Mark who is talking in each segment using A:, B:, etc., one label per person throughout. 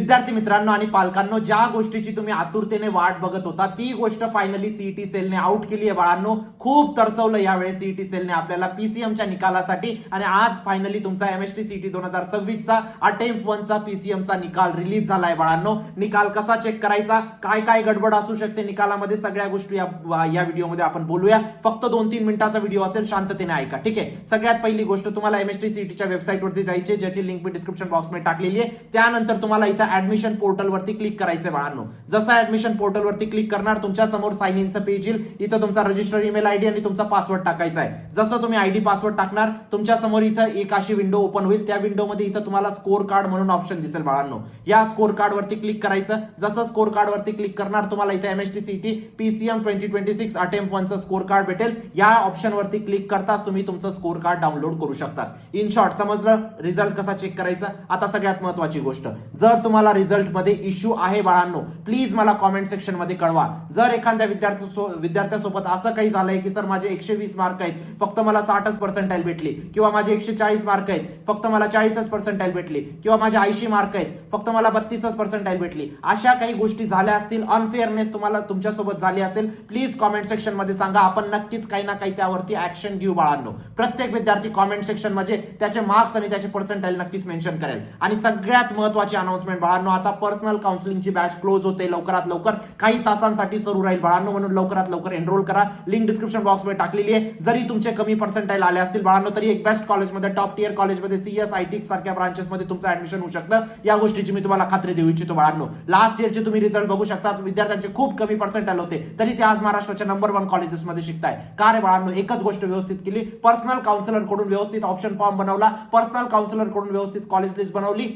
A: विद्यार्थी मित्रांनो आणि पालकांनो, ज्या गोष्टीची तुम्ही आतुरतेने वाट बघत होता ती गोष्ट फायनली सीईटी सेलने आउट केली आहे बाळांनो. खूप तरसवलं यावेळेस सीईटी सेलने आपल्याला पीसीएमच्या निकालासाठी आणि आज फायनली तुमचा एमएसटी सीईटी 2026 चा अटेम्प्ट 1 चा पीसीएमचा निकाल रिलीज झालाय बाळांनो. निकाल कसा चेक करायचा, काय काय गडबड असू शकते निकालामध्ये, सगळ्या गोष्टी या व्हिडिओमध्ये आपण बोलूया. फक्त 2-3 मिनिटाचा व्हिडिओ असेल, शांततेने ऐका. ठीक आहे. सगळ्यात पहिली गोष्ट, तुम्हाला एमएसटी सीईटीच्या वेबसाईटवरती जायचे, ज्याची लिंक मी डिस्क्रिप्शन बॉक्समध्ये टाकलेली आहे. त्यानंतर तुम्हाला इथं ऍडमिशन पोर्टल वरती क्लिक करायचंय बाळांनो. जसं ऍडमिशन पोर्टल वरती क्लिक करणार, तुमच्या समोर साइन इनचं पेज येईल. इथं तुमचा रजिस्टर ईमेल आयडी आणि तुमचा पासवर्ड टाकायचा आहे. जसं तुम्ही आयडी पासवर्ड टाकणार, तुमच्या समोर इथं एक अशी विंडो ओपन होईल. त्या विंडोमध्ये इथं तुम्हाला स्कोर कार्ड म्हणून ऑप्शन दिसेल बाळांनो. या स्कोर कार्ड वरती क्लिक करायचं. जसं स्कोर कार्ड वरती क्लिक करणार, तुम्हाला इथं एमएसटी सीईटी पीसीएम 2026 अटेम्प्ट 1 चं स्कोर कार्ड भेटेल. या ऑप्शन वरती क्लिक करताच तुम्ही तुमचं स्कोर कार्ड डाउनलोड करू शकता. इन शॉर्ट समजलं रिझल्ट कसा चेक करायचा. आता सगळ्यात महत्त्वाची गोष्ट, जर तुम्हाला रिझल्ट मध्ये इश्यू आहे बाळांनो, प्लीज मला कॉमेंट सेक्शन मध्ये कळवा. जर एखाद्या विद्यार्थ्यासोबत असं काही झालंय की सर माझे 120 मार्क आहेत, फक्त मला 60च पर्सेंटाईल भेटली, किंवा माझे 140 मार्क आहेत, फक्त मला 40च पर्सेंटाईल भेटली, किंवा माझे 80 मार्क आहेत, फक्त मला 32च पर्सेंटाईल भेटली, अशा काही गोष्टी झाल्या असतील, अनफेअरनेस तुम्हाला तुमच्यासोबत झाली असेल, प्लीज कॉमेंट सेक्शन मध्ये सांगा. आपण नक्कीच काही ना काही त्यावरती ऍक्शन घेऊ बाळांनो. प्रत्येक विद्यार्थी कॉमेंट सेक्शन मध्ये त्याचे मार्क्स आणि त्याचे पर्सेंटाईल नक्कीच मेन्शन करेल. आणि सगळ्यात महत्त्वाची अनाउन्समेंट बाळांनो, आता पर्सनल काउन्सिलिंगची बॅच क्लोज होते लवकरात लवकर, काही तासांसाठी सुरू राहील बाळांनो, म्हणून लवकरात लवकर एनरोल करा. लिंक डिस्क्रिप्शन बॉक्समध्ये टाकलेली आहे. जरी तुमचे कमी पर्सेंटाईल आले असतील बाळांनो, तरी एक बेस्ट कॉलेजमध्ये, टॉप टियर कॉलेजमध्ये, सीएस आयटी सारख्या ब्रांचेसमध्ये तुमचं ऍडमिशन होऊ शकतं. या गोष्टीची मी तुम्हाला खात्री देऊ इच्छितो बाळांनो. लास्ट इयरचे तुम्ही रिझल्ट बघू शकता, विद्यार्थ्यांचे खूप कमी पर्सेंटाईल होते, तरी ते आज महाराष्ट्राच्या नंबर 1 कॉलेजेसमध्ये शिकताय. का रे बाळांनो? एकच गोष्ट व्यवस्थित केली, पर्सनल काउन्सिलर कडून व्यवस्थित ऑप्शन फॉर्म बनवला, पर्सनल काउन्सिलर कडून व्यवस्थित कॉलेज लिस्ट बनवली,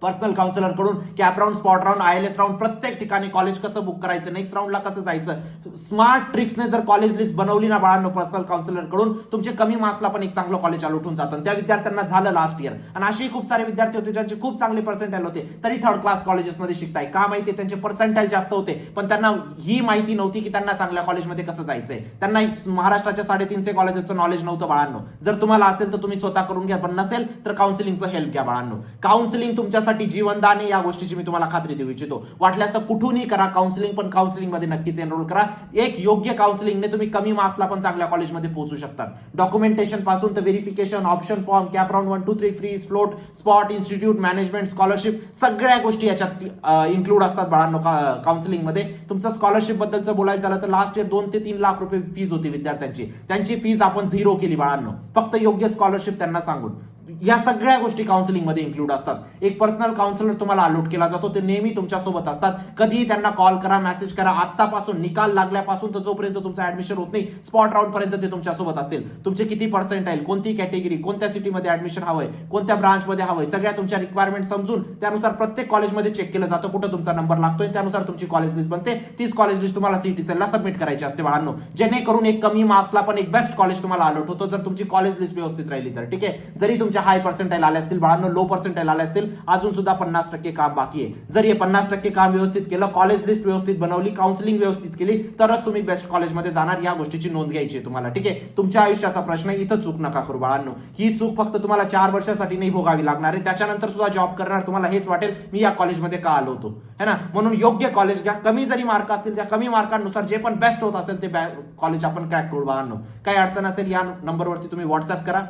A: पर्सनल काउन्सिलर कडून CAP round, spot round, ILS round, प्रत्येक ठिकाणी कॉलेज कसं बुक करायचं, नेक्स्ट राऊंडला कसं जायचं, स्मार्ट ट्रिक्सने जर कॉलेज लिस्ट बनवली ना बाळांनो पर्सनल काउन्सिलर कडून, तुमचे कमी मार्क्सला पण एक चांगलं कॉलेज उठून जातं. त्या विद्यार्थ्यांना झालं लास्ट इयर. आणि असे खूप सारे विद्यार्थी होते ज्यांचे खूप चांगले पर्सेंटाईल होते, तरी थर्ड क्लास कॉलेजेसमध्ये शिकताय. का माहिती? त्यांचे पर्सेंटाईल जास्त होते, पण त्यांना ही माहिती नव्हती की त्यांना चांगल्या कॉलेजमध्ये कसं जायचंय. त्यांना महाराष्ट्राच्या 350 कॉलेजेसचं नॉलेज नव्हतं बाळांनो. जर तुम्हाला असेल तर तुम्ही स्वतः करून घ्या, पण नसेल तर काउन्सिलिंगचं हेल्प घ्या बाळांनो. काउन्सिलिंग तुमच्यासाठी जीवनदान, या गोष्टीची मी तुम्हाला खात्री देऊ इच्छितो. वाटल्यास तर कुठूनही करा काउन्सिलिंग, पण काउन्सिलिंग मध्ये नक्कीच एनरोल करा. एक योग्य काउन्सिलिंगने तुम्ही कमी मार्क्सला पण चांगल्या कॉलेजमध्ये पोहोचू शकता. डॉक्युमेंटेशन पासून तर verification, option form, cap round 1, 2, 3, freeze, float, spot, institute, management, scholarship, सगळ्या गोष्टी याच्यात इन्क्लूड असतात बाळांनो काउन्सिलिंग मध्ये. तुमचं स्कॉलरशिप बद्दलचं बोलायचं झालं तर लास्ट इयर 2 ते 3 लाख रुपये फीज होती विद्यार्थ्यांची. त्यांची फीज आपण 0 केली बाळांनो, फक्त योग्य स्कॉलरशिप त्यांना सांगून. या सगळ्या गोष्टी काउन्सिलिंग मध्ये इन्क्लूड असतात. एक पर्सनल काउन्सिलर तुम्हाला अलॉट केला जातो, ते नेहमी तुमच्या सोबत असतात. कधीही त्यांना कॉल करा, मेसेज करा. आतापासून निकाल लागल्यापासून तर जोपर्यंत तुमचं ऍडमिशन होत नाही, स्पॉट राऊंड पर्यंत ते तुमच्या सोबत असतील. तुमचे किती पर्सेंटाईल, कोणती कॅटेगरी, कोणत्या सिटीमध्ये ऍडमिशन हवंय, कोणत्या ब्रांचमध्ये हवंय, सगळ्या तुमच्या रिक्वायरमेंट समजून त्यानुसार प्रत्येक कॉलेजमध्ये चेक केलं जातं कुठं तुमचा नंबर लागतोय. त्यानुसार तुमची कॉलेज लिस्ट बनते. तीच कॉलेज लिस्ट तुम्हाला सीईटी सेलला सबमिट करायची असते बाळांनो, जेणेकरून एक कमी मार्क्सला पण एक बेस्ट कॉलेज तुम्हाला अलॉट होतो, जर तुमची कॉलेज लिस्ट व्यवस्थित राहिली तर. ठीक आहे. जरी तुमच्या हाय पर्सेंटाईल आले असतील बाळांनो, लो पर्सेंटाईल आले असतील, अजून सुद्धा 50% काम बाकी आहे. जर हे 50% काम व्यवस्थित केलं, कॉलेज लिस्ट व्यवस्थित बनवली, काउन्सिलिंग व्यवस्थित केली, तरच तुम्ही बेस्ट कॉलेजमध्ये जाणार. या गोष्टीची नोंद घ्यायची आहे तुम्हाला. ठीक आहे. तुमच्या आयुष्याचा प्रश्न, इथं चूक नका करू बाळांनो. ही चूक फक्त तुम्हाला 4 वर्षासाठी नाही भोगावी लागणार आहे. त्याच्यानंतर सुद्धा जॉब करणार तुम्हाला हेच वाटेल, मी या कॉलेजमध्ये का आलो होतो, है ना. म्हणून योग्य कॉलेज घ्या. कमी जरी मार्क असतील, त्या कमी मार्कांनुसार जे पण बेस्ट होत असेल ते कॉलेज आपण क्रॅक करू बाळांनो. काही अडचण असेल या नंबरवरती तुम्ही व्हॉट्सअप करा.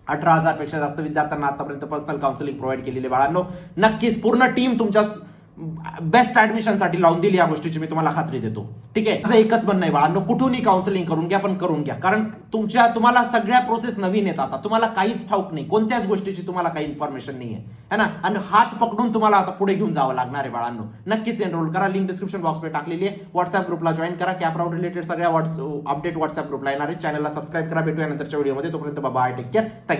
A: 18,000 पेक्षा जास्त विद्यार्थ्यांना आतापर्यंत पर्सनल काउन्सिलिंग प्रोव्हाइड केलेले बाळांनो. नक्कीच पूर्ण टीम तुमच्या बेस्ट ऍडमिशन साठी लावून दिली, या गोष्टीची मी तुम्हाला खात्री देतो. ठीक आहे. असं एकच म्हणणं आहे बाळांनो, कुठूनही काउन्सिलिंग करून घ्या, पण करून घ्या. कारण तुम्हाला सगळ्या प्रोसेस नवीन येतात. आता तुम्हाला काहीच ठाऊक नाही, कोणत्याच गोष्टीची तुम्हाला काही इन्फॉर्मेशन नाही आहे ना, आणि हात पकडून तुम्हाला आता पुढे घेऊन जावं लागणार आहे बाळांनो. नक्कीच एनरोल करा. लिंक डिस्क्रिप्शन बॉक्समध्ये टाकलेली आहे. व्हॉट्सअप ग्रुपला जॉईन करा. कॅप राऊंड रिलेटेड सगळ्या अपडेट व्हॉट्सअप ग्रुपला येणार आहे. चॅनलला सबस्क्राईब करा. भेटूया नंतरच्या व्हिडिओमध्ये. तोपर्यंत बाय, टेक केअर, थँक्यू.